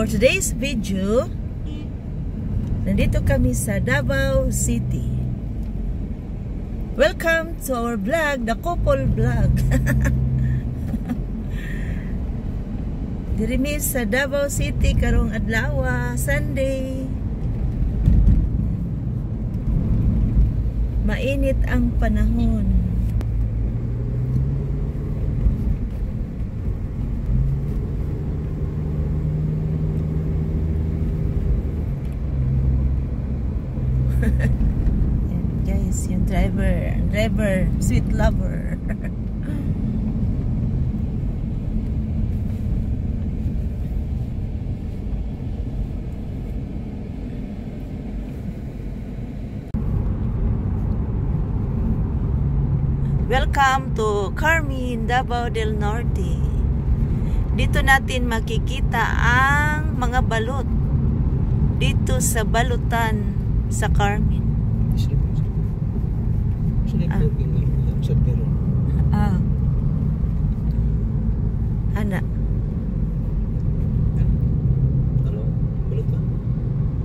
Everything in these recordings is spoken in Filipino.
For today's video, nandito kami sa Davao City. Welcome to our vlog, the couple vlog. Diri sa Davao City karong adlaw, Sunday. Mainit ang panahon. Yan guys, yung driver, sweet lover. Welcome to Carmen, Davao del Norte. Dito natin makikita ang mga balot dito sa balutan sa Carmen. Ana.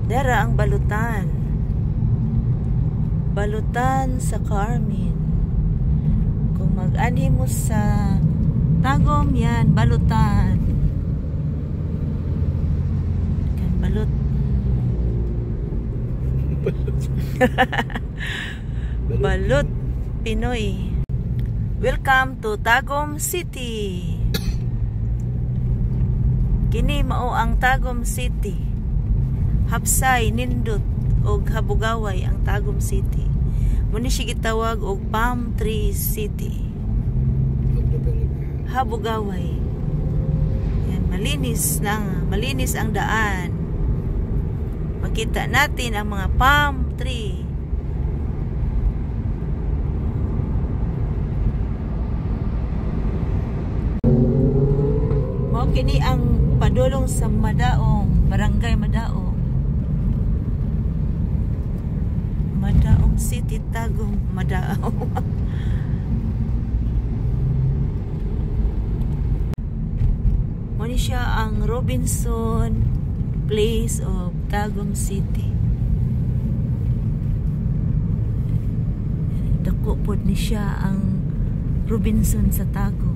Dara ang balutan. Balutan sa Carmen. Kung mag-ani mo sa Tagum, yan, balutan. Kan balut. Balut Pinoy. Welcome to Tagum City. Kini mao ang Tagum City. Hapsay, Nindot ug Habugaway ang Tagum City. Muni siya gitawag og Palm Tree City. Habugaway. Yan, malinis ang daan. Makita natin ang mga palm tree. Mao kini ang padulong sa Madaong, Barangay Madaong. Madaong City, Tagum, Madaong. Mao ni siya ang Robinson Place of Tagum City. Dako pod ni siya ang Robinson sa Tagum.